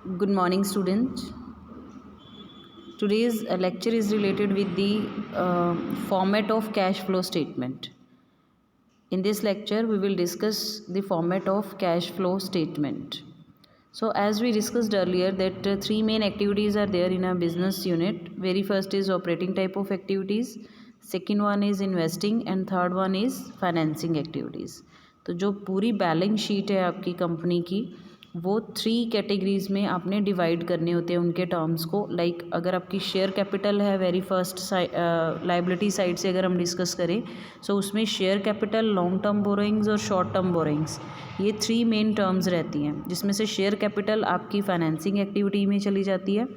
Good morning, students. Today's lecture is related with the format of cash flow statement. In this lecture, we will discuss the format of cash flow statement. So, as we discussed earlier, that three main activities are there in a business unit. Very first is operating type of activities, second one is investing, and third one is financing activities. तो जो पूरी balance sheet है आपकी company की, वो three categories में आपने divide करने होते हैं उनके टर्म्स को. लाइक अगर आपकी शेयर कैपिटल है, वेरी फर्स्ट लाइबिलिटी साइड से अगर हम डिस्कस करें, सो उसमें share capital, long term borrowings और शॉर्ट टर्म बोरोइंग्स, ये थ्री मेन टर्म्स रहती हैं, जिसमें से शेयर कैपिटल आपकी फाइनेंसिंग एक्टिविटी में चली जाती है.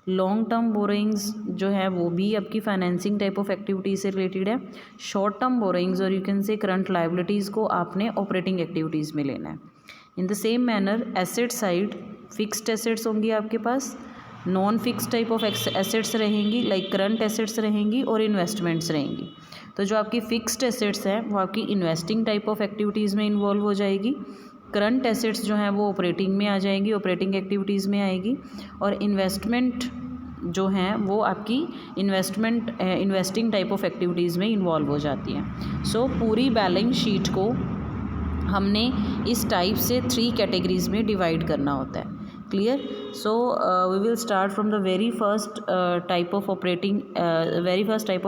लॉन्ग टर्म बोरोइंग्स जो है वो भी आपकी फाइनेंसिंग टाइप ऑफ एक्टिविटी से रिलेटेड है. शॉर्ट टर्म बोरोइंग्स और you can say current liabilities को आपने ऑपरेटिंग एक्टिविटीज़ में लेना है. In the same manner asset side, fixed assets होंगी आपके पास, non fix type of assets रहेंगी, लाइक करंट एसेट्स रहेंगी और इन्वेस्टमेंट्स रहेंगी. तो जो आपकी फिक्स्ड एसेट्स हैं वो आपकी इन्वेस्टिंग टाइप ऑफ एक्टिविटीज़ में इन्वॉल्व हो जाएगी. करंट एसेट्स जो हैं वो ऑपरेटिंग में आ जाएंगी, ऑपरेटिंग एक्टिविटीज़ में आएगी. और इन्वेस्टमेंट जो हैं वो आपकी इन्वेस्टिंग टाइप ऑफ एक्टिविटीज़ में इन्वॉल्व हो जाती हैं. सो पूरी बैलेंस शीट को हमने इस टाइप से थ्री कैटेगरीज में डिवाइड करना होता है. Clear? So we will start from the very first type of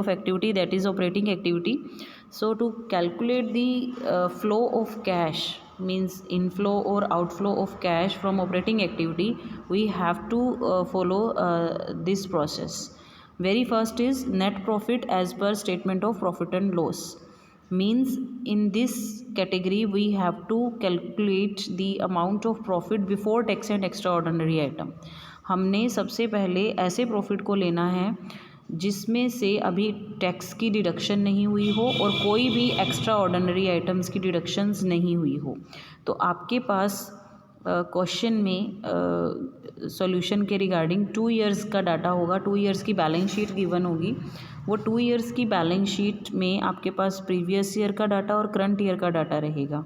activity, that is operating activity. So to calculate the flow of cash, means inflow or outflow of cash from operating activity, we have to follow this process. Very first is net profit as per statement of profit and loss. Means in this category we have to calculate the amount of profit before tax and extraordinary item. हमने सबसे पहले ऐसे profit को लेना है जिसमें से अभी टैक्स की डिडक्शन नहीं हुई हो और कोई भी एक्स्ट्रा ऑर्डिनरी आइटम्स की डिडक्शंस नहीं हुई हो. तो आपके पास क्वेश्चन में सॉल्यूशन के रिगार्डिंग 2 इयर्स का डाटा होगा, 2 इयर्स की बैलेंस शीट गिवन होगी. वो 2 इयर्स की बैलेंस शीट में आपके पास प्रीवियस ईयर का डाटा और करंट ईयर का डाटा रहेगा.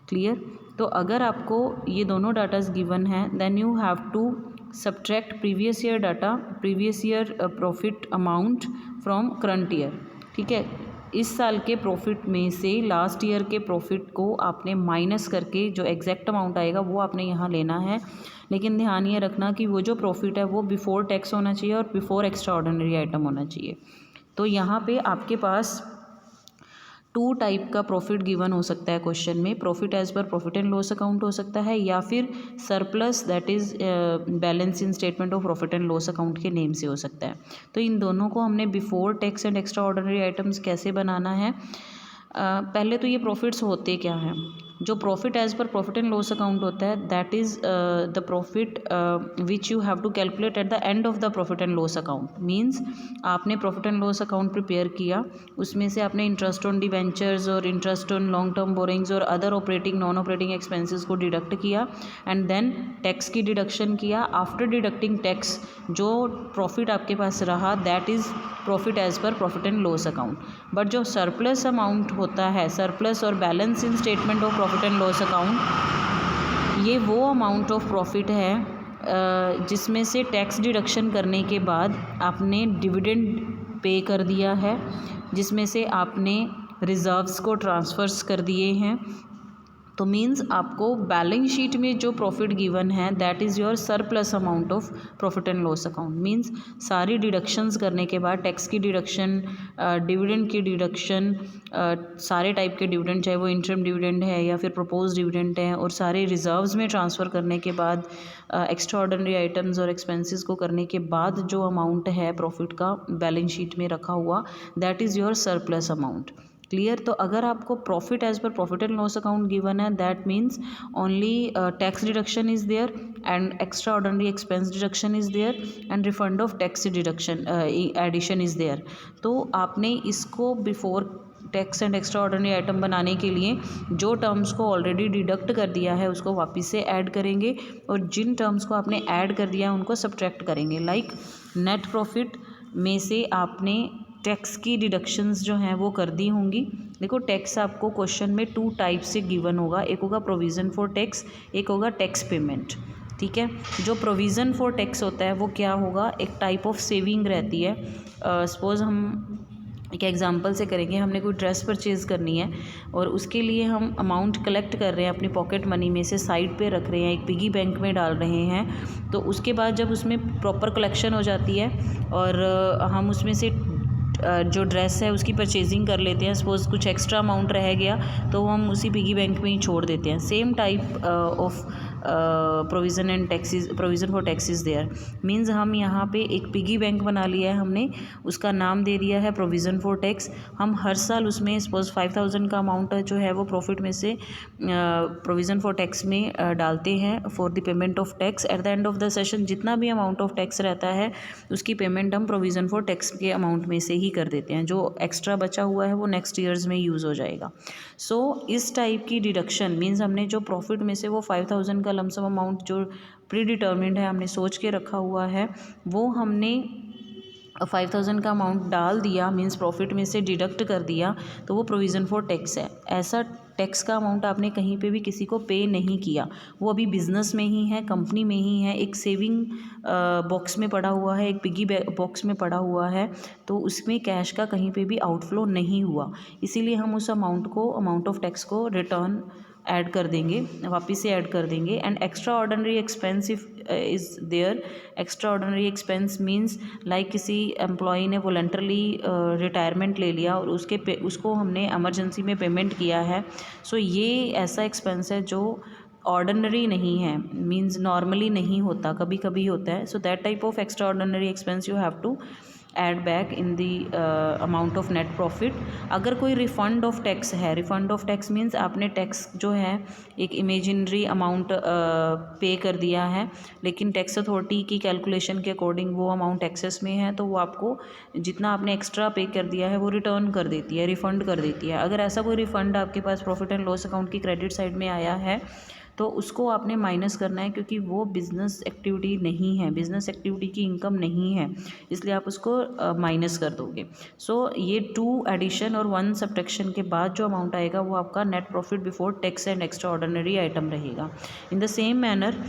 क्लियर? तो अगर आपको ये दोनों डाटाज गिवन हैं, then you have to subtract previous year data, previous year profit amount from current year. ठीक है? इस साल के प्रॉफिट में से लास्ट ईयर के प्रॉफिट को आपने माइनस करके जो एग्जैक्ट अमाउंट आएगा वो आपने यहाँ लेना है. लेकिन ध्यान ये रखना कि वो जो प्रॉफिट है वो बिफोर टैक्स होना चाहिए और बिफोर एक्स्ट्रा ऑर्डिनरी आइटम होना चाहिए. तो यहाँ पे आपके पास 2 टाइप का प्रॉफिट गिवन हो सकता है क्वेश्चन में. Profit as per profit and loss account हो सकता है, या फिर surplus, that is balance in statement of profit and loss account के नेम से हो सकता है. तो इन दोनों को हमने before tax and extraordinary items कैसे बनाना है. पहले तो ये प्रॉफिट्स होते क्या हैं. जो profit as per profit and loss account होता है, that is the profit which you have to calculate at the end of the profit and loss account. Means आपने profit and loss account prepare किया, उसमें से आपने interest on debentures और interest on long term borrowings और other operating non operating expenses को deduct किया and then tax की डिडक्शन किया. आफ्टर डिडक्टिंग टैक्स जो प्रॉफिट आपके पास रहा, that is profit as per profit and loss account. But जो सरप्लस अमाउंट होता है, सरप्लस और balance in statement of profit and loss account, ये वो अमाउंट ऑफ प्रॉफिट है जिसमें से टैक्स डिडक्शन करने के बाद आपने डिविडेंड पे कर दिया है, जिसमें से आपने रिजर्व्स को ट्रांसफ़र्स कर दिए हैं. तो मीन्स आपको बैलेंस शीट में जो प्रॉफिट गिवन है, that is your surplus amount of profit and loss account. Means सारी डिडक्शंस करने के बाद, टैक्स की डिडक्शन, डिविडेंड की डिडक्शन, सारे टाइप के डिविडेंड, चाहे वो इंटरम डिविडेंड है या फिर प्रपोज डिविडेंड है, और सारे रिजर्व्स में ट्रांसफ़र करने के बाद, एक्स्ट्रा ऑर्डिनरी आइटम्स और एक्सपेंसेस को करने के बाद जो अमाउंट है प्रॉफिट का बैलेंस शीट में रखा हुआ, that is your surplus amount. Clear? तो अगर आपको profit as per profit and loss account given है, that means only tax deduction is there and extraordinary expense deduction is there and refund of tax deduction addition is there. तो आपने इसको before tax and extraordinary item बनाने के लिए जो terms को already deduct कर दिया है उसको वापस से ऐड करेंगे, और जिन टर्म्स को आपने ऐड कर दिया है उनको सब्ट्रैक्ट करेंगे. लाइक नेट प्रॉफिट में से आपने टैक्स की डिडक्शंस जो हैं वो कर दी होंगी. देखो, टैक्स आपको क्वेश्चन में 2 टाइप से गिवन होगा. एक होगा प्रोविज़न फॉर टैक्स, एक होगा टैक्स पेमेंट. ठीक है। जो प्रोविज़न फॉर टैक्स होता है वो क्या होगा, एक टाइप ऑफ सेविंग रहती है। सपोज़ हम एक एग्जांपल से करेंगे, हमने कोई ड्रेस परचेज़ करनी है और उसके लिए हम अमाउंट कलेक्ट कर रहे हैं अपनी पॉकेट मनी में से, साइड पे रख रहे हैं, एक पिगी बैंक में डाल रहे हैं। तो उसके बाद जब उसमें प्रॉपर कलेक्शन हो जाती है और हम उसमें से जो ड्रेस है उसकी परचेजिंग कर लेते हैं, सपोज़ कुछ एक्स्ट्रा अमाउंट रह गया तो हम उसी पिगी बैंक में ही छोड़ देते हैं। Same type of provision and taxes, provision for taxes there means हम यहाँ पे एक पिगी बैंक बना लिया है हमने, उसका नाम दे दिया है प्रोविज़न फॉर टैक्स। हम हर साल उसमें सपोज़ 5000 का अमाउंट जो है वो प्रॉफिट में से प्रोविज़न फॉर टैक्स में डालते हैं for the payment of tax. Eight the end of the session जितना भी अमाउंट ऑफ टैक्स रहता है उसकी पेमेंट हम प्रोविज़न फॉर टैक्स के अमाउंट में से ही कर देते हैं, जो एक्स्ट्रा बचा हुआ है वो नेक्स्ट ईयर्स में यूज़ हो जाएगा। सो इस टाइप की डिडक्शन मीन्स हमने जो प्रॉफिट में से वो 5000 का लमसम अमाउंट जो प्री डिटर्मिन्ड है, हमने सोच के रखा हुआ है, वो हमने 5000 का अमाउंट डाल दिया, मीन्स प्रॉफिट में से डिडक्ट कर दिया, तो वो प्रोविज़न फॉर टैक्स है। ऐसा टैक्स का अमाउंट आपने कहीं पे भी किसी को पे नहीं किया, वो अभी बिजनेस में ही है, कंपनी में ही है, एक सेविंग बॉक्स में पड़ा हुआ है, एक पिगी बॉक्स में पड़ा हुआ है, तो उसमें कैश का कहीं पे भी आउटफ्लो नहीं हुआ। इसीलिए हम उस अमाउंट ऑफ टैक्स को रिटर्न ऐड कर देंगे, वापस से ऐड कर देंगे। And extraordinary expense if is there, extraordinary expense means like किसी एम्प्लॉई ने वॉलंटरली रिटायरमेंट ले लिया और उसको हमने एमरजेंसी में पेमेंट किया है। सो ये ऐसा एक्सपेंस है जो ऑर्डिनरी नहीं है, मीन्स नॉर्मली नहीं होता, कभी कभी होता है। So that type of extraordinary expense you have to add back in the amount of net profit. अगर कोई रिफ़ंड ऑफ टैक्स है, रिफ़ंड ऑफ टैक्स मीन्स आपने टैक्स जो है एक इमेजिनरी अमाउंट पे कर दिया है, लेकिन टैक्स अथॉरिटी की कैलकुलेशन के अकॉर्डिंग वो अमाउंट एक्सेस में है, तो वो आपको जितना आपने एक्स्ट्रा पे कर दिया है वो रिटर्न कर देती है, रिफ़ंड कर देती है। अगर ऐसा कोई रिफ़ंड आपके पास प्रॉफिट एंड लॉस अकाउंट की क्रेडिट साइड में आया है तो उसको आपने माइनस करना है, क्योंकि वो बिज़नेस एक्टिविटी नहीं है, बिज़नेस एक्टिविटी की इनकम नहीं है, इसलिए आप उसको माइनस कर दोगे। सो ये 2 एडिशन और 1 सब्ट्रैक्शन के बाद जो अमाउंट आएगा वो आपका net profit before tax and extraordinary item रहेगा। इन द सेम मैनर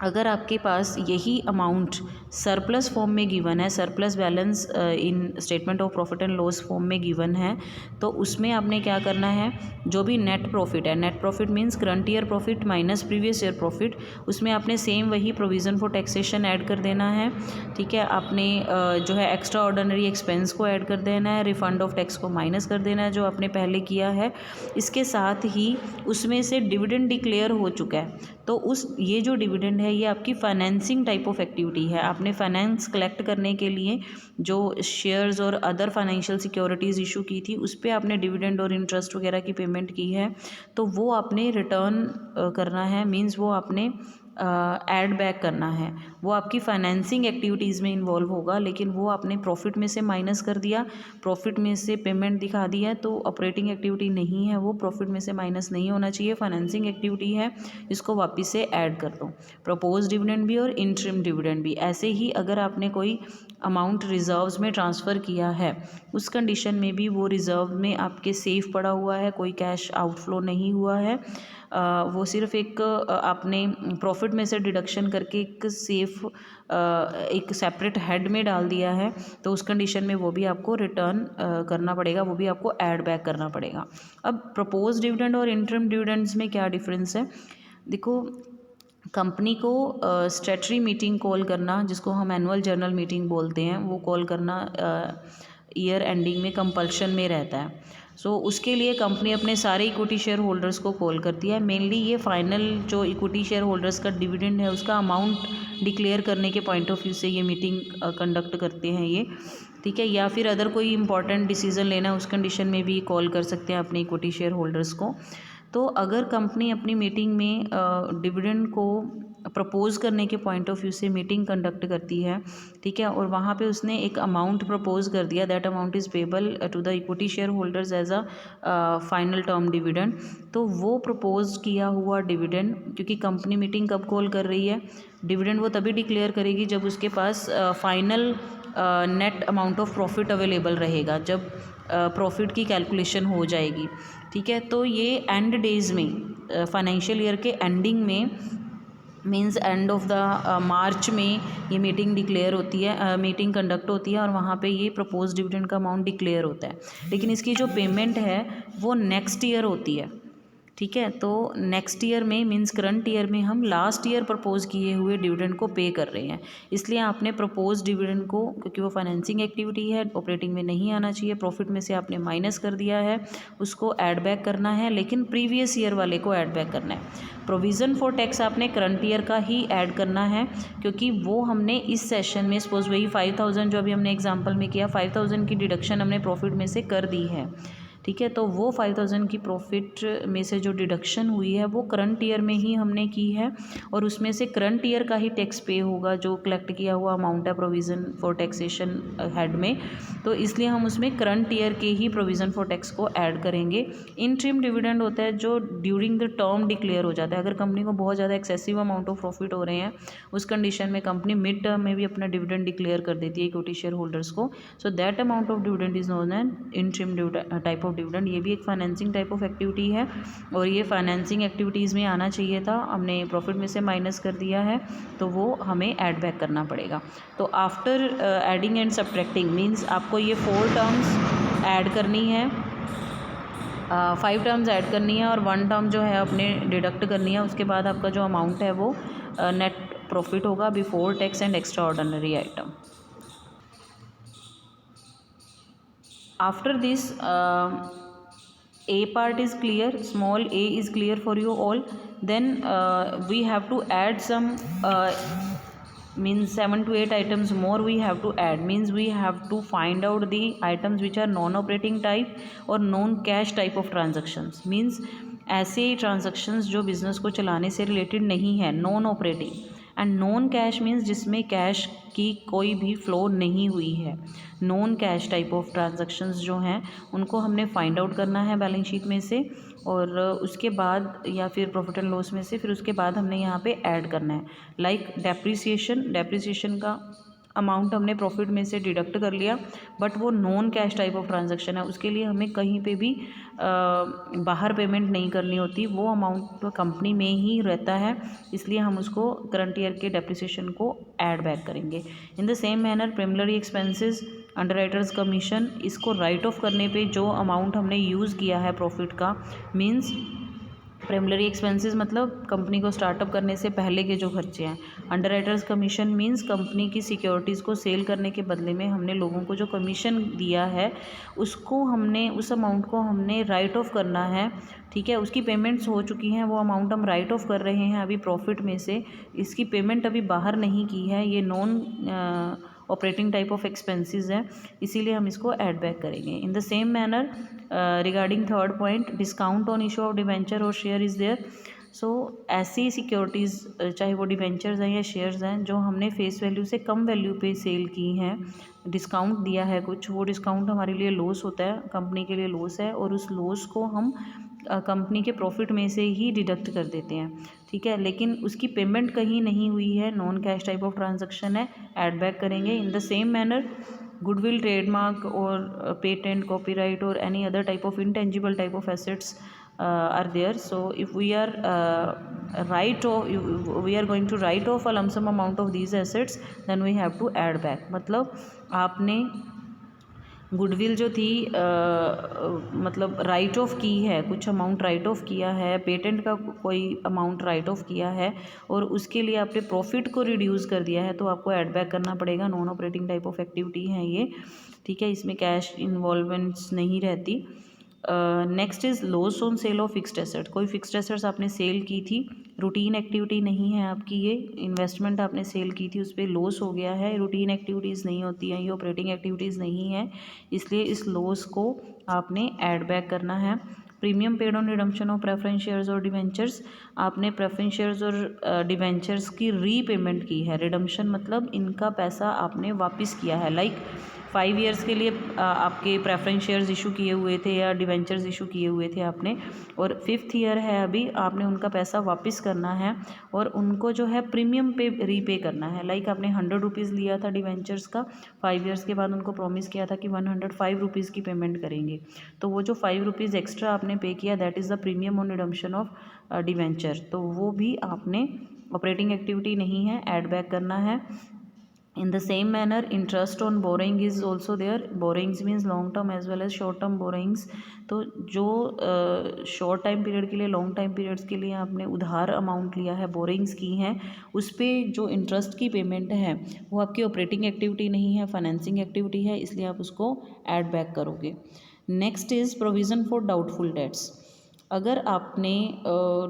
अगर आपके पास यही अमाउंट सरप्लस फॉर्म में गिवन है, surplus balance in statement of profit and loss form में गिवन है, तो उसमें आपने क्या करना है, जो भी नेट प्रॉफिट है, net profit means current year profit minus previous year profit, उसमें आपने सेम वही प्रोविज़न फॉर टैक्सेशन ऐड कर देना है। ठीक है, आपने जो है एक्स्ट्रा ऑर्डिनरी एक्सपेंस को ऐड कर देना है, रिफंड ऑफ टैक्स को माइनस कर देना है जो आपने पहले किया है। इसके साथ ही उसमें से डिविडेंड डिक्लेयर हो चुका है, तो ये जो डिविडेंड है ये आपकी फाइनेंसिंग टाइप ऑफ एक्टिविटी है। आपने फाइनेंस कलेक्ट करने के लिए जो शेयर्स और अदर फाइनेंशियल सिक्योरिटीज़ इशू की थी उस पर आपने डिविडेंड और इंटरेस्ट वगैरह की पेमेंट की है, तो वो आपने रिटर्न करना है, मींस वो आपने ऐड बैक करना है। वो आपकी फाइनेंसिंग एक्टिविटीज़ में इन्वॉल्व होगा, लेकिन वो आपने प्रॉफिट में से माइनस कर दिया, प्रॉफिट में से पेमेंट दिखा दी है, तो ऑपरेटिंग एक्टिविटी नहीं है, वो प्रॉफिट में से माइनस नहीं होना चाहिए, फाइनेंसिंग एक्टिविटी है, इसको वापस से ऐड कर दो। प्रपोज डिविडेंड भी और इंटरिम डिविडेंड भी ऐसे ही, अगर आपने कोई अमाउंट रिजर्व्स में ट्रांसफ़र किया है उस कंडीशन में भी वो रिज़र्व में आपके सेफ पड़ा हुआ है, कोई कैश आउटफ्लो नहीं हुआ है, वो सिर्फ एक आपने प्रॉफिट में से डिडक्शन करके एक सेफ एक सेपरेट हेड में डाल दिया है, तो उस कंडीशन में वो भी आपको रिटर्न करना पड़ेगा, वो भी आपको ऐड बैक करना पड़ेगा। अब प्रपोज डिविडेंड और इंटरिम डिविडेंड्स में क्या डिफरेंस है, देखो कंपनी को स्टैट्यूटरी मीटिंग कॉल करना, जिसको हम एनुअल जर्नल मीटिंग बोलते हैं, वो कॉल करना ईयर एंडिंग में कंपल्शन में रहता है। सो उसके लिए कंपनी अपने सारे इक्विटी शेयर होल्डर्स को कॉल करती है। मेनली ये फाइनल जो इक्विटी शेयर होल्डर्स का डिविडेंड है उसका अमाउंट डिक्लेयर करने के पॉइंट ऑफ व्यू से ये मीटिंग कंडक्ट करते हैं ये, ठीक है। या फिर अदर कोई इंपॉर्टेंट डिसीजन लेना है उस कंडीशन में भी कॉल कर सकते हैं अपने इक्विटी शेयर होल्डर्स को। तो अगर कंपनी अपनी मीटिंग में डिविडेंड को प्रपोज करने के पॉइंट ऑफ व्यू से मीटिंग कंडक्ट करती है, ठीक है, और वहाँ पे उसने एक अमाउंट प्रपोज कर दिया, that amount is payable to the equity shareholders as a final term dividend, तो वो प्रपोज किया हुआ डिविडेंड, क्योंकि कंपनी मीटिंग कब कॉल कर रही है, डिविडेंड वो तभी डिक्लेयर करेगी जब उसके पास final net amount of profit available रहेगा, जब प्रॉफिट की कैलकुलेशन हो जाएगी, ठीक है। तो ये एंड डेज में फाइनेंशियल ईयर के एंडिंग में मीन्स एंड ऑफ द मार्च में ये मीटिंग डिक्लेयर होती है, मीटिंग कंडक्ट होती है और वहाँ पे ये प्रपोज डिविडेंड का अमाउंट डिक्लेयर होता है। लेकिन इसकी जो पेमेंट है वो नेक्स्ट ईयर होती है, ठीक है। तो नेक्स्ट ईयर में मीन्स करंट ईयर में हम लास्ट ईयर प्रपोज किए हुए डिविडेंड को पे कर रहे हैं, इसलिए आपने प्रपोज डिविडेंड को, क्योंकि वो फाइनेंसिंग एक्टिविटी है, ऑपरेटिंग में नहीं आना चाहिए, प्रॉफिट में से आपने माइनस कर दिया है, उसको ऐड बैक करना है, लेकिन प्रीवियस ईयर वाले को ऐड बैक करना है। प्रोविज़न फॉर टैक्स आपने करंट ईयर का ही ऐड करना है, क्योंकि वो हमने इस सेशन में सपोज वही 5000 जो अभी हमने एग्जांपल में किया, 5000 की डिडक्शन हमने प्रॉफिट में से कर दी है, ठीक है। तो वो 5000 की प्रॉफिट में से जो डिडक्शन हुई है वो करंट ईयर में ही हमने की है, और उसमें से करंट ईयर का ही टैक्स पे होगा जो कलेक्ट किया हुआ अमाउंट है प्रोविज़न फॉर टैक्सेशन हेड में, तो इसलिए हम उसमें करंट ईयर के ही प्रोविज़न फॉर टैक्स को ऐड करेंगे। इंटरिम डिविडेंड होता है जो ड्यूरिंग द टर्म डिक्लेयर हो जाता है, अगर कंपनी को बहुत ज़्यादा एक्सेसिव अमाउंट ऑफ प्रॉफिट हो रहे हैं, उस कंडीशन में कंपनी मिड टर्म में भी अपना डिविडेंड डिक्लेयर कर देती है इक्विटी शेयर होल्डर्स को, so that amount of dividend is known N interim type of dividend. ये भी एक फाइनेंसिंग टाइप ऑफ एक्टिविटी है, और ये फाइनेंसिंग एक्टिविटीज़ में आना चाहिए था, हमने प्रॉफिट में से माइनस कर दिया है, तो वो हमें ऐड बैक करना पड़ेगा। तो after adding and subtracting means आपको ये 4 टर्म्स ऐड करनी है, 5 टर्म्स ऐड करनी है, और 1 टर्म जो है अपने डिडक्ट करनी है। उसके बाद आपका जो अमाउंट है वो नेट प्रॉफिट होगा before tax and extraordinary item. After this, A part is clear, small a is clear for you all. Then we have to add some means 7 to 8 items more we have to add, means we have to find out the items which are non-operating type or non-cash type of transactions, means ऐसे transactions जो business को चलाने से related नहीं है, non operating, and non cash means जिसमें cash की कोई भी फ्लो नहीं हुई है। Non cash type of transactions जो हैं उनको हमने फाइंड आउट करना है बैलेंस शीट में से, और उसके बाद या फिर प्रॉफिट एंड लॉस में से, फिर उसके बाद हमने यहाँ पे ऐड करना है। लाइक डेप्रिसिएशन का अमाउंट हमने प्रॉफिट में से डिडक्ट कर लिया, बट वो non cash type of transaction है, उसके लिए हमें कहीं पे भी बाहर पेमेंट नहीं करनी होती, वो अमाउंट कंपनी में ही रहता है, इसलिए हम उसको करंट ईयर के डेप्रिसिएशन को ऐड बैक करेंगे। इन the same manner primary expenses, underwriters commission, इसको राइट ऑफ करने पे जो अमाउंट हमने यूज़ किया है प्रॉफिट का, मीन्स प्राइमरी एक्सपेंसेस मतलब कंपनी को स्टार्टअप करने से पहले के जो खर्चे हैं। अंडरराइटर्स कमीशन मींस कंपनी की सिक्योरिटीज़ को सेल करने के बदले में हमने लोगों को जो कमीशन दिया है उसको हमने, उस अमाउंट को हमने राइट ऑफ करना है, ठीक है। उसकी पेमेंट्स हो चुकी हैं, वो अमाउंट हम राइट ऑफ कर रहे हैं अभी प्रॉफिट में से, इसकी पेमेंट अभी बाहर नहीं की है, ये non operating type of expenses है, इसीलिए हम इसको ऐड बैक करेंगे। इन the same manner regarding third point, discount on issue of debenture और शेयर इज़ देयर। सो ऐसी सिक्योरिटीज़ चाहे वो डिवेंचर्स हैं या शेयर्स हैं जो हमने फेस वैल्यू से कम वैल्यू पे सेल की हैं, डिस्काउंट दिया है कुछ, वो डिस्काउंट हमारे लिए लॉस होता है, कंपनी के लिए लॉस है, और उस लॉस को हम कंपनी के प्रॉफिट में से ही डिडक्ट कर देते हैं, ठीक है। लेकिन उसकी पेमेंट कहीं नहीं हुई है, non cash type of transaction है, ऐड बैक करेंगे। इन the same manner goodwill, trademark और पेटेंट, कॉपीराइट और any other type of intangible type of assets are there. So if we are we are going to write off a lump sum amount of these assets, then we have to add back. मतलब आपने goodwill जो थी मतलब right of की है, कुछ amount right of किया है, पेटेंट का कोई अमाउंट राइट ऑफ किया है, और उसके लिए आपने प्रॉफिट को रिड्यूस कर दिया है, तो आपको ऐड बैक करना पड़ेगा। Non operating type of activity है ये, ठीक है, इसमें कैश इन्वॉल्वमेंट्स नहीं रहती। Next is loss on sale of fixed asset, कोई फिक्स्ड एसेट्स आपने सेल की थी, रूटीन एक्टिविटी नहीं है आपकी, ये इन्वेस्टमेंट आपने सेल की थी, उस पर लॉस हो गया है, रूटीन एक्टिविटीज़ नहीं होती हैं, ये ऑपरेटिंग एक्टिविटीज़ नहीं है, इसलिए इस लॉस को आपने ऐड बैक करना है। Premium paid on redemption of preference shares और डिवेंचर्स, आपने प्रेफरेंस शेयर्स और डिवेंचर्स की रीपेमेंट की है, रिडम्पशन मतलब इनका पैसा आपने वापस किया है, लाइक 5 ईयर्स के लिए आपके प्रेफरेंस शेयर्स इशू किए हुए थे या डिवेंचर्स इशू किए हुए थे आपने, और 5th ईयर है अभी, आपने उनका पैसा वापस करना है और उनको जो है प्रीमियम पे रीपे करना है। लाइक आपने 100 रुपीज़ लिया था डिवेंचर्स का, 5 ईयर्स के बाद उनको प्रॉमिस किया था कि 105 रुपीज़ की पेमेंट करेंगे, तो वो जो 5 रुपीज़ एक्स्ट्रा आपने पे किया, that is the premium on redemption of debenture, तो वो भी आपने ऑपरेटिंग एक्टिविटी नहीं है, ऐड बैक करना है। In the same manner interest on borrowing is also there. Borrowings means long term as well as short term borrowings. तो जो शॉर्ट टाइम पीरियड के लिए, लॉन्ग टाइम पीरियड्स के लिए आपने उधार अमाउंट लिया है, बोरिंग्स की हैं, उस पर जो इंटरेस्ट की पेमेंट है वो आपकी ऑपरेटिंग एक्टिविटी नहीं है, फाइनेंसिंग एक्टिविटी है, इसलिए आप उसको ऐड बैक करोगे। Next is provision for doubtful dates. अगर आपने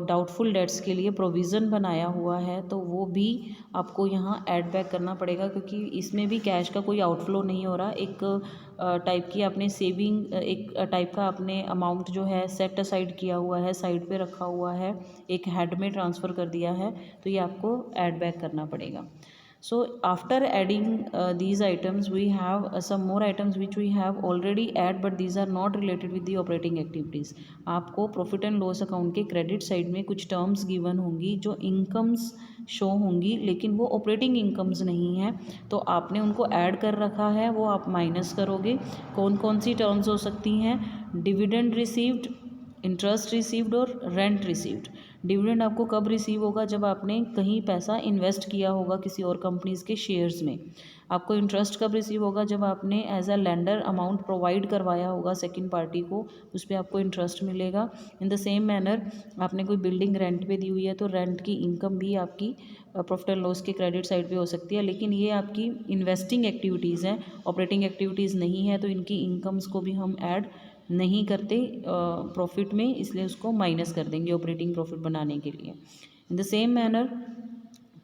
डाउटफुल डेट्स के लिए प्रोविज़न बनाया हुआ है तो वो भी आपको यहाँ ऐड बैक करना पड़ेगा, क्योंकि इसमें भी कैश का कोई आउटफ्लो नहीं हो रहा। एक टाइप की आपने सेविंग, एक टाइप का आपने अमाउंट जो है सेट असाइड किया हुआ है, साइड पे रखा हुआ है, एक हेड में ट्रांसफ़र कर दिया है, तो ये आपको ऐड बैक करना पड़ेगा। So after adding these items, we have some more items which we have already add, but these are not related with the operating activities. आपको प्रॉफिट एंड लॉस अकाउंट के क्रेडिट साइड में कुछ terms given होंगी जो incomes show होंगी, लेकिन वो operating incomes नहीं है, तो आपने उनको ऐड कर रखा है, वो आप माइनस करोगे। कौन कौन सी टर्म्स हो सकती हैं? डिविडेंड रिसीव्ड, इंटरेस्ट रिसीव्ड और रेंट रिसीव्ड। डिविडेंड आपको कब रिसीव होगा? जब आपने कहीं पैसा इन्वेस्ट किया होगा किसी और कंपनीज़ के शेयर्स में। आपको इंटरेस्ट कब रिसीव होगा? जब आपने as a lender amount provide करवाया होगा सेकंड पार्टी को, उस पर आपको इंटरेस्ट मिलेगा। इन द सेम मैनर आपने कोई बिल्डिंग रेंट पे दी हुई है तो रेंट की इनकम भी आपकी प्रॉफिट एंड लॉस के क्रेडिट साइड पे हो सकती है, लेकिन ये आपकी इन्वेस्टिंग एक्टिविटीज़ हैं, ऑपरेटिंग एक्टिविटीज़ नहीं है, तो इनकी इनकम्स को भी हम ऐड नहीं करते प्रॉफिट में, इसलिए उसको माइनस कर देंगे ऑपरेटिंग प्रॉफिट बनाने के लिए। इन the same manner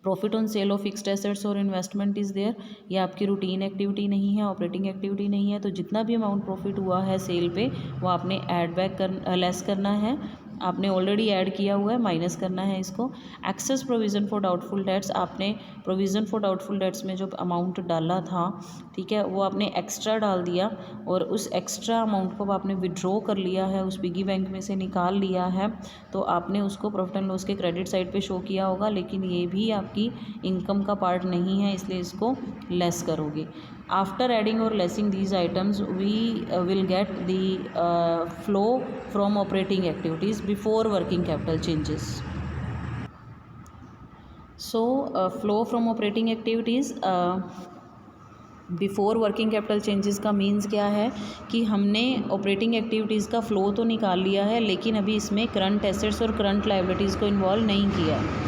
profit on sale of fixed assets और इन्वेस्टमेंट इज़ देयर। ये आपकी रूटीन एक्टिविटी नहीं है, ऑपरेटिंग एक्टिविटी नहीं है, तो जितना भी अमाउंट प्रॉफिट हुआ है सेल पे वो आपने ऐड बैक लेस करना है। आपने ऑलरेडी ऐड किया हुआ है, माइनस करना है इसको। Excess provision for doubtful debts, आपने प्रोविज़न फॉर डाउटफुल डेट्स में जो अमाउंट डाला था, ठीक है, वो आपने एक्स्ट्रा डाल दिया और उस एक्स्ट्रा अमाउंट को आपने विड्रॉ कर लिया है, उस पिगी बैंक में से निकाल लिया है, तो आपने उसको प्रॉफिट एंड लॉस के क्रेडिट साइड पे शो किया होगा, लेकिन ये भी आपकी इनकम का पार्ट नहीं है, इसलिए इसको लेस करोगे। आफ्टर एडिंग और lessing these items we will get the flow from operating activities before working capital changes. So flow from operating activities before working capital changes का मीन्स क्या है कि हमने ऑपरेटिंग एक्टिविटीज़ का फ़्लो तो निकाल लिया है, लेकिन अभी इसमें करंट एसेट्स और करंट लायबिलिटीज़ को इन्वॉल्व नहीं किया है।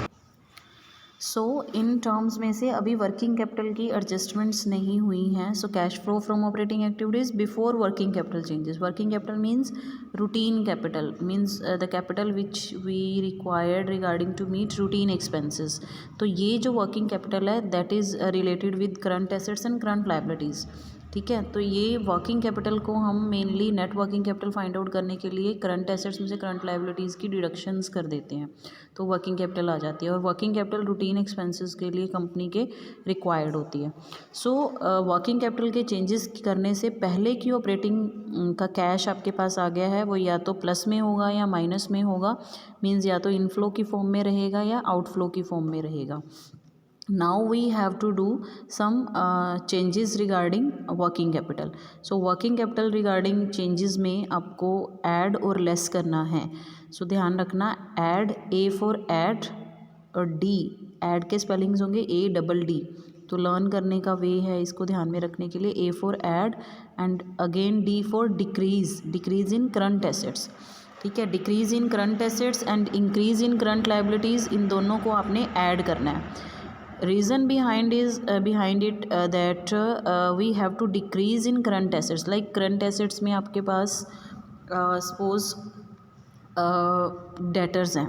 सो इन टर्म्स में से अभी वर्किंग कैपिटल की एडजस्टमेंट्स नहीं हुई हैं। So cash flow from operating activities before working capital changes. Working capital means routine capital, means the capital which we required regarding to meet routine expenses. तो ये जो वर्किंग कैपिटल है that is related with current assets and current liabilities, ठीक है। तो ये working capital को हम mainly net working capital find out करने के लिए करंट एसेट्स में से करंट लायबिलिटीज़ की डिडक्शंस कर देते हैं, तो वर्किंग कैपिटल आ जाती है। और वर्किंग कैपिटल रूटीन एक्सपेंसेस के लिए कंपनी के रिक्वायर्ड होती है। सो वर्किंग कैपिटल के चेंजेस करने से पहले की ऑपरेटिंग का कैश आपके पास आ गया है, वो या तो प्लस में होगा या माइनस में होगा, मीन्स या तो इनफ्लो की फॉर्म में रहेगा या आउटफ्लो की फॉर्म में रहेगा। Now we have to do some changes regarding working capital. So working capital regarding changes में आपको add और less करना है। So ध्यान रखना, add A for add और D, add के स्पेलिंग्स होंगे ADD, तो लर्न करने का वे है इसको ध्यान में रखने के लिए। A for add and again D for decrease, decrease in current assets, ठीक है। Decrease in current assets and increase in current liabilities, इन दोनों को आपने ऐड करना है। Reason behind it that we have to decrease in current assets. Like current assets में आपके पास suppose डेटर्स हैं,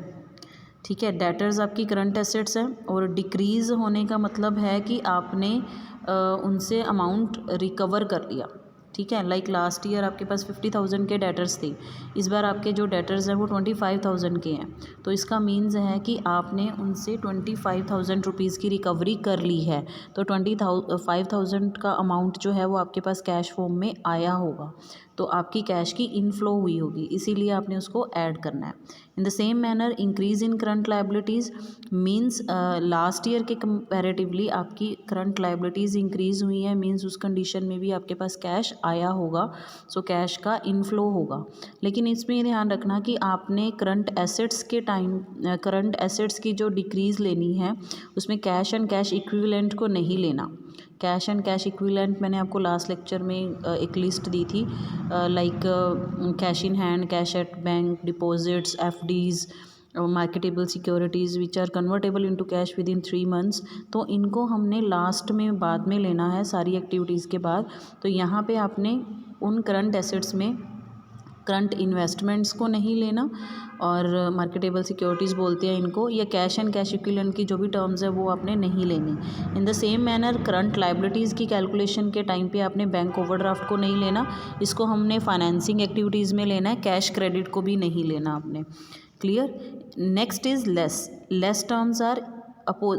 ठीक है, डेटर्स आपकी करंट एसेट्स हैं, और डिक्रीज़ होने का मतलब है कि आपने उनसे अमाउंट रिकवर कर लिया, ठीक है। लाइक लास्ट ईयर आपके पास 50,000 के डेटर्स थे, इस बार आपके जो डेटर्स हैं वो 25,000 के हैं, तो इसका मीन्स है कि आपने उनसे 25,000 रुपीज़ की रिकवरी कर ली है, तो 25,000 का अमाउंट जो है वो आपके पास कैश फॉर्म में आया होगा। तो आपकी कैश की इनफ्लो हुई होगी, इसीलिए आपने उसको ऐड करना है। In the same manner increase in current liabilities means last year के कंपैरेटिवली आपकी करंट लायबिलिटीज़ इंक्रीज़ हुई हैं, मीन्स उस कंडीशन में भी आपके पास कैश आया होगा, सो कैश का इनफ्लो होगा। लेकिन इसमें ध्यान रखना कि आपने करंट एसेट्स के टाइम करंट एसेट्स की जो डिक्रीज़ लेनी है उसमें कैश एंड कैश इक्विवेलेंट को नहीं लेना। कैश एंड कैश इक्विवेलेंट मैंने आपको लास्ट लेक्चर में एक लिस्ट दी थी, like cash in hand, cash at bank, deposits, FDs, marketable securities which are convertible into cash within 3 months. तो इनको हमने लास्ट में बाद में लेना है सारी एक्टिविटीज़ के बाद। तो यहाँ पे आपने उन करंट एसेट्स में करंट इन्वेस्टमेंट्स को नहीं लेना, और मार्केटेबल सिक्योरिटीज़ बोलते हैं इनको, या कैश एंड कैश इक्विवेलेंट की जो भी टर्म्स है वो आपने नहीं लेनी। इन the same manner current liabilities की कैलकुलेशन के टाइम पे आपने बैंक ओवरड्राफ्ट को नहीं लेना, इसको हमने फाइनेंसिंग एक्टिविटीज़ में लेना है, कैश क्रेडिट को भी नहीं लेना आपने। Clear. Next is less terms are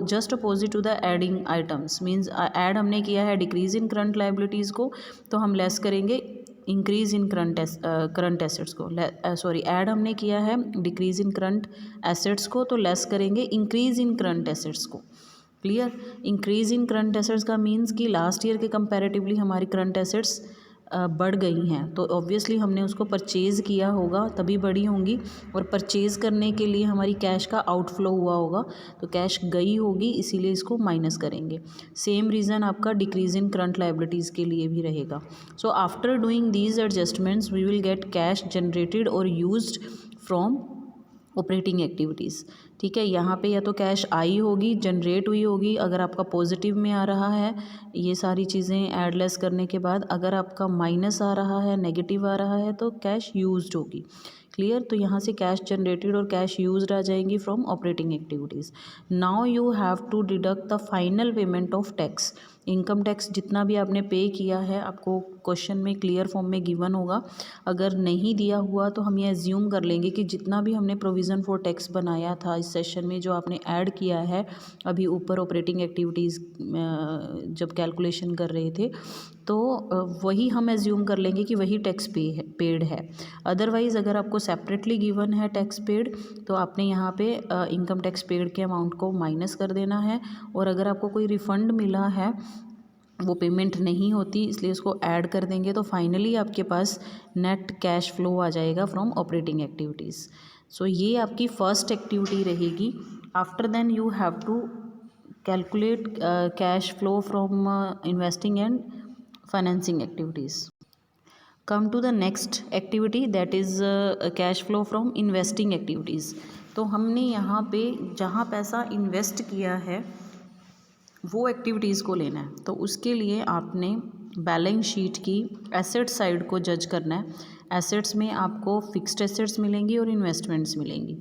just opposite to the adding items, means add हमने किया है डिक्रीज़ इन करंट लायबिलिटीज़ को, तो हम लेस करेंगे इंक्रीज़ इन करंट एसेट्स को। ऐड हमने किया है डिक्रीज़ इन करंट एसेट्स को, तो लेस करेंगे इंक्रीज़ इन करंट एसेट्स को। Clear. Increase in current assets का मीन्स कि लास्ट ईयर के कंपैरेटिवली हमारी करंट एसेट्स बढ़ गई हैं, तो ऑब्वियसली हमने उसको परचेज़ किया होगा तभी बढ़ी होंगी, और परचेज़ करने के लिए हमारी कैश का आउटफ्लो हुआ होगा, तो कैश गई होगी, इसीलिए इसको माइनस करेंगे। सेम रीज़न आपका डिक्रीज़ इन करंट लायबिलिटीज़ के लिए भी रहेगा। So after doing these adjustments we will get cash generated और यूज्ड फ्रॉम ऑपरेटिंग एक्टिविटीज़। ठीक है, यहाँ पे या तो कैश आई होगी, जनरेट हुई होगी, अगर आपका पॉजिटिव में आ रहा है ये सारी चीज़ें ऐड लेस करने के बाद, अगर आपका माइनस आ रहा है, नेगेटिव आ रहा है, तो कैश यूज्ड होगी। क्लियर। तो यहाँ से कैश जनरेटेड और कैश यूज्ड आ जाएंगी from operating activities. Now you have to deduct the final payment of tax. Income tax जितना भी आपने पे किया है आपको क्वेश्चन में क्लियर फॉर्म में गिवन होगा, अगर नहीं दिया हुआ तो हम ये एज्यूम कर लेंगे कि जितना भी हमने प्रोविज़न फॉर टैक्स बनाया था इस सेशन में, जो आपने ऐड किया है अभी ऊपर ऑपरेटिंग एक्टिविटीज़ जब कैलकुलेशन कर रहे थे, तो वही हम एज्यूम कर लेंगे कि वही टैक्स पेड है। अदरवाइज़ अगर आपको सेपरेटली गिवन है टैक्स पेड, तो आपने यहाँ पे इनकम टैक्स पेड के अमाउंट को माइनस कर देना है, और अगर आपको कोई रिफ़ंड मिला है वो पेमेंट नहीं होती इसलिए उसको ऐड कर देंगे, तो फाइनली आपके पास नेट कैश फ्लो आ जाएगा फ्रॉम ऑपरेटिंग एक्टिविटीज़। सो ये आपकी फर्स्ट एक्टिविटी रहेगी। After then you have to calculate cash flow from investing and financing activities. Come to the next activity that is cash flow from investing activities. तो हमने यहाँ पे जहाँ पैसा invest किया है वो एक्टिविटीज़ को लेना है, तो उसके लिए आपने बैलेंस शीट की एसेट साइड को जज करना है। एसेट्स में आपको फिक्स्ड एसेट्स मिलेंगी और इन्वेस्टमेंट्स मिलेंगी,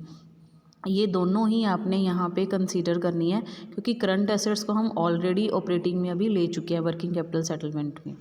ये दोनों ही आपने यहाँ पे कंसीडर करनी है, क्योंकि करंट एसेट्स को हम ऑलरेडी ऑपरेटिंग में अभी ले चुके हैं वर्किंग कैपिटल सेटलमेंट में।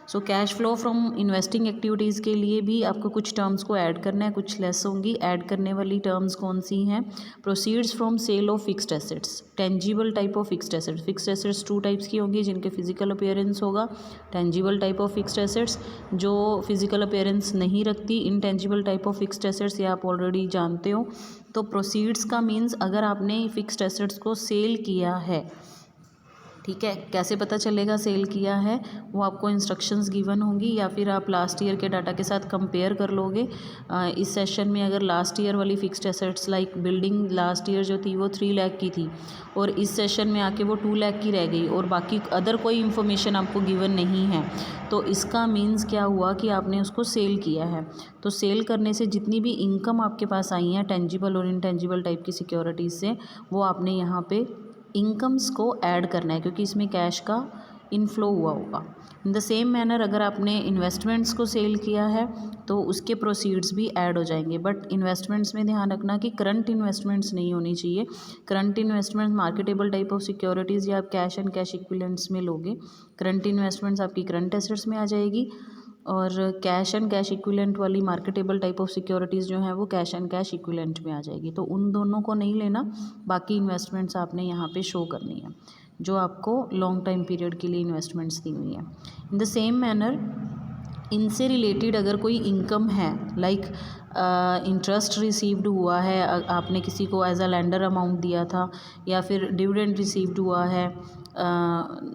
सो cash flow from investing activities के लिए भी आपको कुछ टर्म्स को ऐड करना है, कुछ लेस होंगी। ऐड करने वाली टर्म्स कौन सी हैं? Proceeds from sale of fixed assets, tangible type of fixed assets. Fixed assets 2 types की होंगी जिनके फिजिकल अपीयरेंस होगा। Tangible type of fixed assets जो फिजिकल अपीयरेंस नहीं रखती, intangible type of fixed assets ये आप ऑलरेडी जानते हो। तो प्रोसीड्स का मीन्स अगर आपने फिक्स्ड एसेट्स को सेल किया है, ठीक है, कैसे पता चलेगा सेल किया है? वो आपको इंस्ट्रक्शंस गिवन होंगी, या फिर आप लास्ट ईयर के डाटा के साथ कंपेयर कर लोगे। इस सेशन में अगर लास्ट ईयर वाली fixed assets like building last year जो थी वो 3 लाख की थी, और इस सेशन में आके वो 2 लाख की रह गई, और बाकी अदर कोई इन्फॉर्मेशन आपको गिवन नहीं है, तो इसका मीन्स क्या हुआ कि आपने उसको सेल किया है। तो सेल करने से जितनी भी इनकम आपके पास आई हैं टेंजिबल और इनटेंजिबल टाइप की सिक्योरिटीज़ से, वो आपने यहाँ पे इनकम्स को ऐड करना है, क्योंकि इसमें कैश का इनफ्लो हुआ होगा। इन द सेम मैनर अगर आपने इन्वेस्टमेंट्स को सेल किया है तो उसके प्रोसीड्स भी ऐड हो जाएंगे, बट इन्वेस्टमेंट्स में ध्यान रखना कि करंट इन्वेस्टमेंट्स नहीं होनी चाहिए। Current investment marketable type of securities या आप कैश एंड कैश इक्विवेलेंट्स में लोगे। करंट इन्वेस्टमेंट्स आपकी करंट एसेट्स में आ जाएगी, और कैश एंड कैश इक्विवेलेंट वाली मार्केटेबल टाइप ऑफ सिक्योरिटीज़ जो है वो कैश एंड कैश इक्विवेलेंट में आ जाएगी। तो उन दोनों को नहीं लेना, बाकी इन्वेस्टमेंट्स आपने यहाँ पे शो करनी है जो आपको लॉन्ग टाइम पीरियड के लिए इन्वेस्टमेंट्स दी हुई हैं। इन द सेम मैनर इनसे रिलेटेड अगर कोई इनकम है, लाइक इंटरेस्ट रिसीव्ड हुआ है, आपने किसी को एज अ लेंडर अमाउंट दिया था, या फिर डिविडेंड रिसीव्ड हुआ है,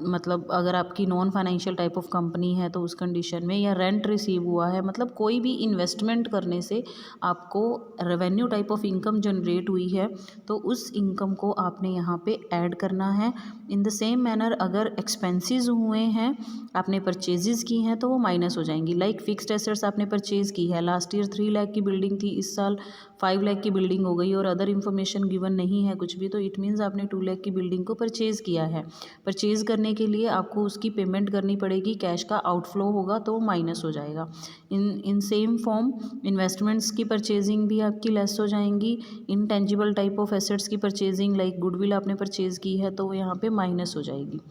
मतलब अगर आपकी non financial type of company है तो उस कंडीशन में, या रेंट रिसीव हुआ है, मतलब कोई भी इन्वेस्टमेंट करने से आपको revenue type of income generate हुई है, तो उस इनकम को आपने यहाँ पे ऐड करना है। इन द सेम मैनर अगर एक्सपेंसेस हुए हैं, आपने परचेजेस की हैं, तो वो माइनस हो जाएंगी। लाइक फिक्स्ड एसेट्स आपने परचेज की है, लास्ट ईयर 3 लाख की बिल्डिंग थी, इस साल 5 लाख की बिल्डिंग हो गई और अदर इन्फॉर्मेशन गिवन नहीं है कुछ भी, तो इट मीन्स आपने 2 लाख की बिल्डिंग को परचेज़ किया है। परचेज़ करने के लिए आपको उसकी पेमेंट करनी पड़ेगी, कैश का आउटफ्लो होगा तो वो माइनस हो जाएगा। इन सेम फॉर्म इन्वेस्टमेंट्स की परचेजिंग भी आपकी लेस हो जाएंगी। इनटेंजिबल टाइप ऑफ एसेट्स की परचेजिंग, लाइक गुडविल आपने परचेज़ की है तो वो यहाँ पे माइनस हो जाएगी।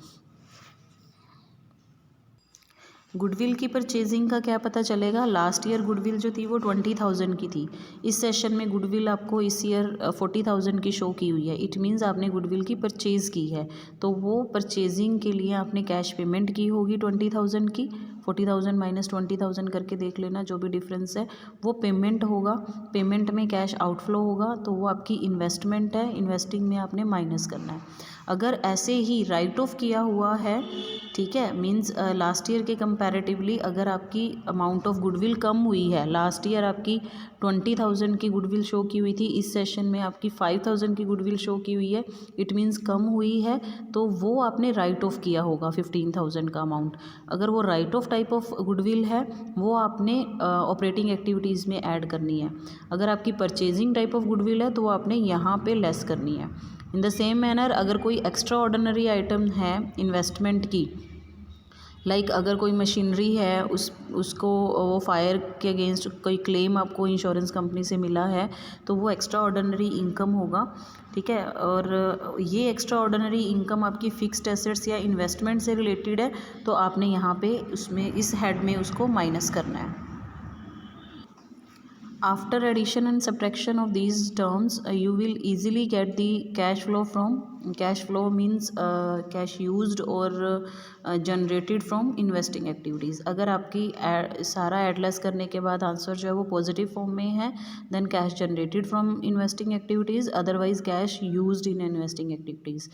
गुडविल की परचेजिंग का क्या पता चलेगा, लास्ट ईयर गुडविल जो थी वो 20,000 की थी, इस सेशन में गुडविल आपको इस ईयर 40,000 की शो की हुई है। इट मीन्स आपने गुडविल की परचेज़ की है, तो वो परचेजिंग के लिए आपने कैश पेमेंट की होगी 20,000 की। 40,000 माइनस 20,000 करके देख लेना, जो भी डिफरेंस है वो पेमेंट होगा। पेमेंट में कैश आउटफ्लो होगा तो वो आपकी इन्वेस्टमेंट है, इन्वेस्टिंग में आपने माइनस करना है। अगर ऐसे ही राइट ऑफ किया हुआ है, ठीक है, मीन्स लास्ट ईयर के कंपैरेटिवली अगर आपकी अमाउंट ऑफ गुडविल कम हुई है, लास्ट ईयर आपकी 20,000 की गुडविल शो की हुई थी, इस सेशन में आपकी 5,000 की गुडविल शो की हुई है, इट मीन्स कम हुई है, तो वो आपने राइट ऑफ किया होगा 15,000 का अमाउंट। अगर वो right of type of goodwill है, वो आपने ऑपरेटिंग एक्टिविटीज़ में ऐड करनी है। अगर आपकी परचेजिंग टाइप ऑफ गुडविल है तो वो आपने यहाँ पे लेस करनी है। इन द सेम मैनर अगर कोई एक्स्ट्रा ऑर्डिनरी आइटम है इन्वेस्टमेंट की, लाइक अगर कोई मशीनरी है, उसको वो फायर के अगेंस्ट कोई क्लेम आपको इंश्योरेंस कंपनी से मिला है, तो वो एक्स्ट्रा ऑर्डिनरी इनकम होगा, ठीक है। और ये एक्स्ट्रा ऑर्डिनरी इनकम आपकी फिक्स्ड एसेट्स या इन्वेस्टमेंट से रिलेटेड है, तो आपने यहाँ पे उसमें इस हेड में उसको माइनस करना है। After addition and subtraction of these terms, you will easily get the cash flow from, cash flow means cash used or generated from investing activities. अगर आपकी सारा एडलेस करने के बाद आंसर जो है वो पॉजिटिव फॉर्म में है, then cash generated from investing activities, otherwise cash used in investing activities.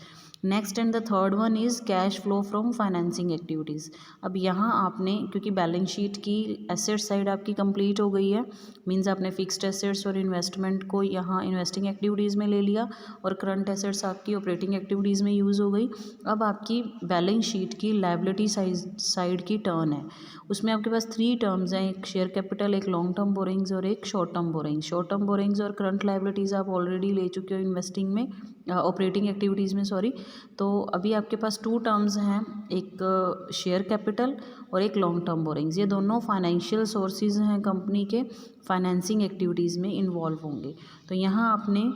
Next and the third one is cash flow from financing activities. अब यहाँ आपने, क्योंकि बैलेंस शीट की एसेट साइड आपकी कंप्लीट हो गई है, मीन्स आपने फिक्स्ड एसेट्स और इन्वेस्टमेंट को यहाँ इन्वेस्टिंग एक्टिविटीज़ में ले लिया और करंट एसेट्स आपकी ऑपरेटिंग एक्टिविटीज़ में यूज़ हो गई। अब आपकी बैलेंस शीट की लायबिलिटी साइड की टर्न है, उसमें आपके पास 3 टर्म्स हैं, एक शेयर कैपिटल, एक लॉन्ग टर्म बोरिंग्स और एक short term borings. Short term borrowings और करंट लायबिलिटीज़ आप ऑलरेडी ले चुके हो इन्वेस्टिंग में, ऑपरेटिंग एक्टिविटीज़ में, सॉरी। तो अभी आपके पास 2 टर्म्स हैं, एक शेयर कैपिटल और एक लॉन्ग टर्म बोरिंग्स। ये दोनों फाइनेंशियल सोर्सेज हैं कंपनी के, फाइनेंसिंग एक्टिविटीज़ में इन्वॉल्व होंगे। तो यहाँ आपने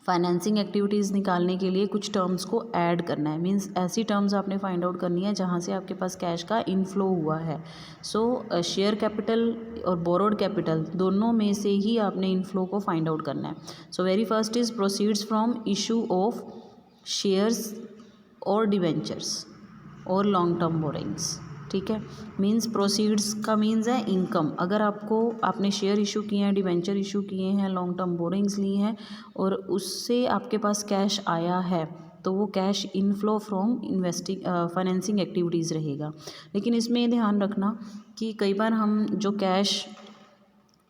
फाइनेंसिंग एक्टिविटीज़ निकालने के लिए कुछ टर्म्स को ऐड करना है, मींस ऐसी टर्म्स आपने फाइंड आउट करनी है जहाँ से आपके पास कैश का इनफ्लो हुआ है। सो शेयर कैपिटल और बोरोड कैपिटल दोनों में से ही आपने इनफ्लो को फाइंड आउट करना है। So very first is proceeds from issue of shares और डिवेंचर्स और लॉन्ग टर्म बोरिंग्स, ठीक है। मींस प्रोसीड्स का मीन्स है इनकम। अगर आपने शेयर इशू किए हैं, डिवेंचर इशू किए हैं, लॉन्ग टर्म बोरिंग्स ली हैं और उससे आपके पास कैश आया है, तो वो cash inflow from investing financing activities रहेगा। लेकिन इसमें ध्यान रखना कि कई बार हम जो कैश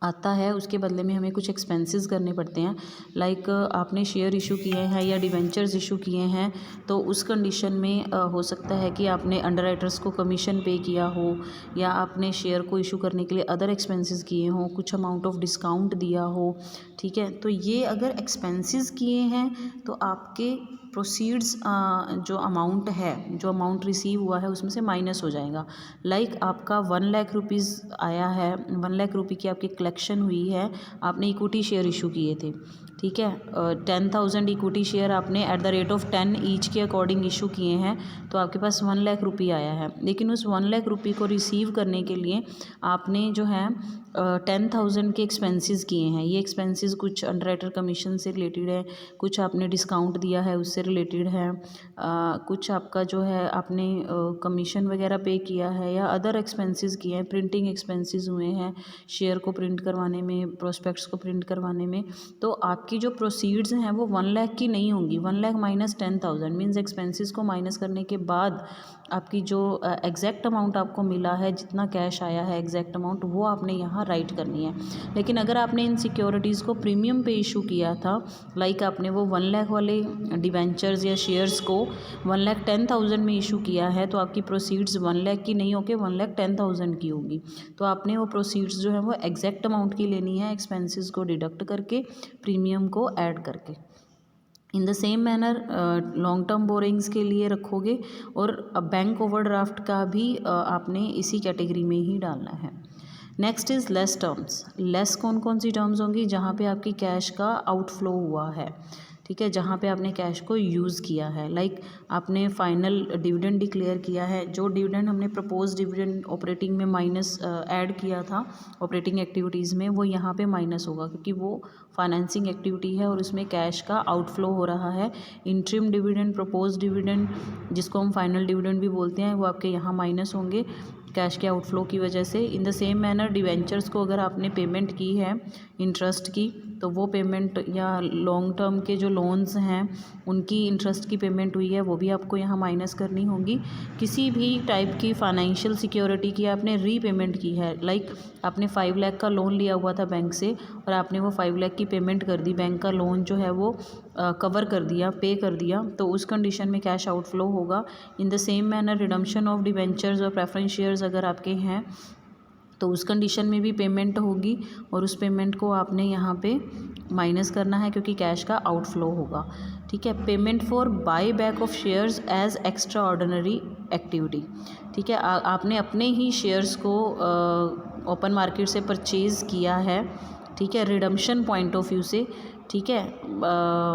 आता है उसके बदले में हमें कुछ एक्सपेंसेस करने पड़ते हैं, लाइक आपने शेयर इशू किए हैं या डिवेंचर्स इशू किए हैं, तो उस कंडीशन में हो सकता है कि आपने अंडरराइटर्स को कमीशन पे किया हो, या आपने शेयर को इशू करने के लिए अदर एक्सपेंसेस किए हों, कुछ अमाउंट ऑफ डिस्काउंट दिया हो, ठीक है। तो ये अगर एक्सपेंसेस किए हैं तो आपके प्रोसीड्स जो अमाउंट है, जो अमाउंट रिसीव हुआ है उसमें से माइनस हो जाएगा। लाइक आपका 1 लाख रुपीज़ आया है, 1 लाख रुपये की आपकी कलेक्शन हुई है, आपने इक्विटी शेयर इशू किए थे, ठीक है। 10,000 इक्विटी शेयर आपने at the rate of 10 each के अकॉर्डिंग इशू किए हैं, तो आपके पास 1 लाख रुपये आया है। लेकिन उस 1 लाख रुपये को रिसीव करने के लिए आपने जो है 10,000 के एक्सपेंसेस किए हैं। ये एक्सपेंसेस कुछ अंडरराइटर कमीशन से रिलेटेड है, कुछ आपने डिस्काउंट दिया है उससे रिलेटेड है, कुछ आपका जो है आपने कमीशन वगैरह पे किया है या अदर एक्सपेंसेस किए हैं, प्रिंटिंग एक्सपेंसेस हुए हैं शेयर को प्रिंट करवाने में, प्रोस्पेक्ट्स को प्रिंट करवाने में। तो आपकी जो प्रोसीड्स हैं वो 1 लाख की नहीं होंगी। 1 लाख माइनस 10,000 मीन्स एक्सपेंसेस को माइनस करने के बाद आपकी जो एग्जैक्ट अमाउंट आपको मिला है, जितना कैश आया है एग्जैक्ट अमाउंट, वो आपने यहाँ राइट करनी है। लेकिन अगर आपने इन सिक्योरिटीज़ को प्रीमियम पे इशू किया था, लाइक आपने वो 1 लाख वाले डिवेंचर्स या शेयर्स को 1,10,000 में इशू किया है, तो आपकी प्रोसीड्स 1 लाख की नहीं होकर 1,10,000 की होगी। तो आपने वो प्रोसीड्स जो है वो एग्जैक्ट अमाउंट की लेनी है, एक्सपेंसेस को डिडक्ट करके, प्रीमियम को ऐड करके। इन the same manner long term borings के लिए रखोगे, और बैंक ओवरड्राफ्ट का भी आपने इसी कैटेगरी में ही डालना है। Next is less terms. Less कौन कौन सी टर्म्स होंगी? जहाँ पे आपकी कैश का आउटफ्लो हुआ है, ठीक है, जहाँ पे आपने कैश को यूज़ किया है। लाइक आपने फाइनल डिविडेंड डिक्लेयर किया है, जो डिविडेंड हमने प्रपोज डिविडेंड ऑपरेटिंग में माइनस ऐड किया था ऑपरेटिंग एक्टिविटीज़ में, वो यहाँ पे माइनस होगा क्योंकि वो फाइनेंसिंग एक्टिविटी है और उसमें कैश का आउटफ्लो हो रहा है। इंटरिम डिविडेंड, प्रपोज डिविडेंड, जिसको हम फाइनल डिविडेंड भी बोलते हैं, वो आपके यहाँ माइनस होंगे कैश के आउटफ्लो की वजह से। इन द सेम मैनर डिवेंचर्स को अगर आपने पेमेंट की है इंटरेस्ट की, तो वो पेमेंट, या लॉन्ग टर्म के जो लोन्स हैं उनकी इंटरेस्ट की पेमेंट हुई है, वो भी आपको यहाँ माइनस करनी होगी। किसी भी टाइप की फाइनेंशियल सिक्योरिटी की आपने रीपेमेंट की है, लाइक आपने 5 लाख का लोन लिया हुआ था बैंक से और आपने वो 5 लाख की पेमेंट कर दी, बैंक का लोन जो है वो कवर कर दिया, पे कर दिया, तो उस कंडीशन में कैश आउटफ्लो होगा। इन the same manner redemption of debentures और प्रेफरेंस शेयर्स अगर आपके हैं, तो उस कंडीशन में भी पेमेंट होगी और उस पेमेंट को आपने यहाँ पे माइनस करना है क्योंकि कैश का आउटफ्लो होगा, ठीक है। Payment for buy back of shares as extraordinary activity, ठीक है, आपने अपने ही शेयर्स को ओपन मार्केट से परचेज़ किया है, ठीक है, रिडम्पशन पॉइंट ऑफ व्यू से, ठीक है।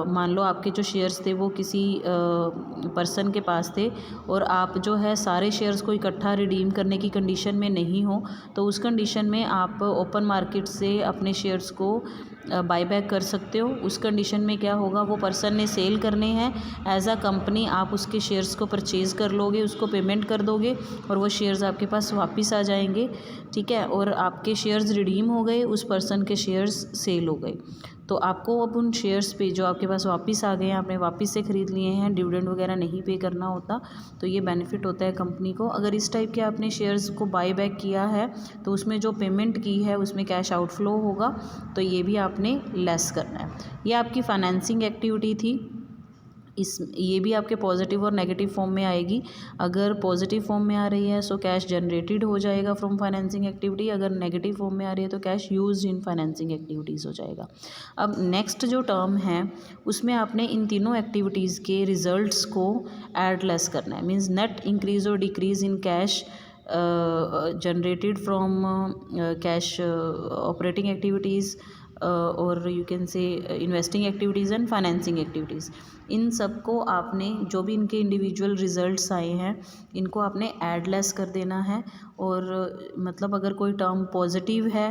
मान लो आपके जो शेयर्स थे वो किसी पर्सन के पास थे और आप जो है सारे शेयर्स को इकट्ठा रिडीम करने की कंडीशन में नहीं हो, तो उस कंडीशन में आप ओपन मार्केट से अपने शेयर्स को बाय बैक कर सकते हो। उस कंडीशन में क्या होगा, वो पर्सन ने सेल करने हैं, एज अ कंपनी आप उसके शेयर्स को परचेज़ कर लोगे, उसको पेमेंट कर दोगे और वो शेयर्स आपके पास वापस आ जाएंगे, ठीक है, और आपके शेयर्स रिडीम हो गए, उस पर्सन के शेयर्स सेल हो गए। तो आपको अब उन शेयर्स पे जो आपके पास वापस आ गए हैं, आपने वापस से ख़रीद लिए हैं, डिविडेंड वगैरह नहीं पे करना होता, तो ये बेनिफिट होता है कंपनी को। अगर इस टाइप के आपने शेयर्स को बाय बैक किया है, तो उसमें जो पेमेंट की है उसमें कैश आउटफ्लो होगा, तो ये भी आपने लेस करना है। ये आपकी फाइनेंसिंग एक्टिविटी थी। ये भी आपके पॉजिटिव और नेगेटिव फॉर्म में आएगी। अगर पॉजिटिव फॉर्म में आ रही है सो कैश जनरेटेड हो जाएगा फ्रॉम फाइनेंसिंग एक्टिविटी, अगर नेगेटिव फॉर्म में आ रही है तो कैश यूज्ड इन फाइनेंसिंग एक्टिविटीज़ हो जाएगा। अब नेक्स्ट जो टर्म है उसमें आपने इन तीनों एक्टिविटीज़ के रिजल्ट्स को ऐड लेस करना है, मीन्स नेट इंक्रीज और decrease in cash generated from cash operating activities और you can say investing activities and financing activities. इन सब को आपने जो भी इनके इंडिविजुअल रिजल्ट्स आए हैं इनको आपने ऐड लेस कर देना है, और मतलब अगर कोई टर्म पॉजिटिव है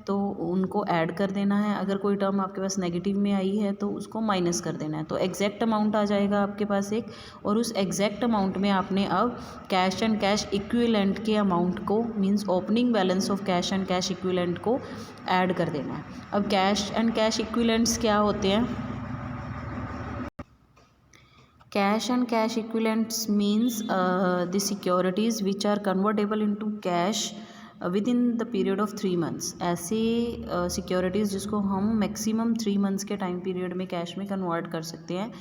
तो उनको ऐड कर देना है, अगर कोई टर्म आपके पास नेगेटिव में आई है तो उसको माइनस कर देना है। तो एग्जैक्ट अमाउंट आ जाएगा आपके पास एक, और उस एग्जैक्ट अमाउंट में आपने अब कैश एंड कैश इक्विवेलेंट के अमाउंट को, means opening balance of cash and cash equivalent को ऐड कर देना है। अब कैश एंड कैश इक्विवेलेंट्स क्या होते हैं? Cash and cash equivalents means the securities which are convertible into cash within the period of 3 months। ऐसे सिक्योरिटीज़ जिसको हम मैक्सिमम 3 मंथ्स के टाइम पीरियड में कैश में कन्वर्ट कर सकते हैं,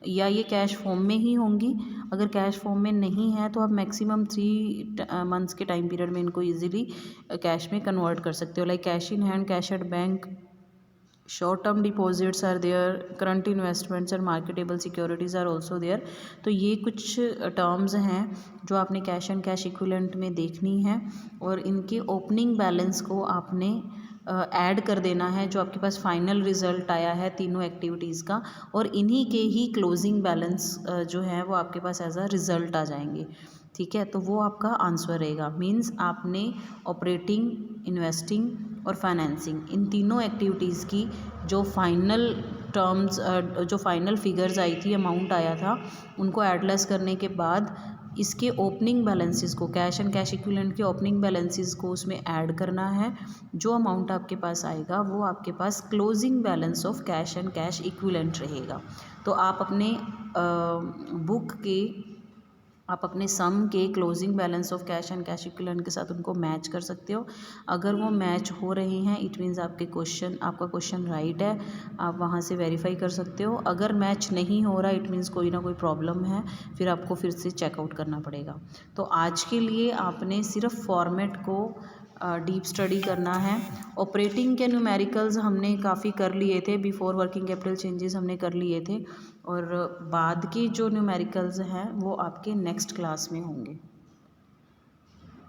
या ये कैश फॉर्म में ही होंगी। अगर कैश फॉर्म में नहीं है तो आप मैक्सिमम 3 मंथ्स के टाइम पीरियड में इनको ईजिली कैश में कन्वर्ट कर सकते हो, like cash in hand, cash at bank, short term deposits are there, current investments और marketable securities are also there. तो ये कुछ टर्म्स हैं जो आपने कैश एंड कैश इक्विवेलेंट में देखनी है, और इनके ओपनिंग बैलेंस को आपने ऐड कर देना है जो आपके पास फाइनल रिजल्ट आया है तीनों एक्टिविटीज़ का, और इन्हीं के ही क्लोजिंग बैलेंस जो है वो आपके पास एज अ रिज़ल्ट आ जाएंगे। ठीक है, तो वो आपका आंसर रहेगा। मीन्स आपने ऑपरेटिंग, इन्वेस्टिंग और फाइनेंसिंग इन तीनों एक्टिविटीज़ की जो फाइनल टर्म्स, जो फाइनल फिगर्स आई थी, अमाउंट आया था, उनको एडलेस करने के बाद इसके ओपनिंग बैलेंसेस को, कैश एंड कैश इक्विवेलेंट के ओपनिंग बैलेंसेस को उसमें ऐड करना है। जो अमाउंट आपके पास आएगा वो आपके पास closing balance of cash and cash equivalent रहेगा। तो आप अपने बुक के, आप अपने सम के closing balance of cash and cash equivalent के साथ उनको मैच कर सकते हो। अगर वो मैच हो रहे हैं इट मीन्स आपका क्वेश्चन राइट है, आप वहाँ से वेरीफाई कर सकते हो। अगर मैच नहीं हो रहा इट मीन्स कोई ना कोई प्रॉब्लम है, फिर आपको फिर से चेकआउट करना पड़ेगा। तो आज के लिए आपने सिर्फ फॉर्मेट को डीप स्टडी करना है। ऑपरेटिंग के न्यूमेरिकल्स हमने काफ़ी कर लिए थे, बिफोर वर्किंग कैपिटल चेंजेस हमने कर लिए थे, और बाद के जो न्यूमेरिकल्स हैं वो आपके नेक्स्ट क्लास में होंगे।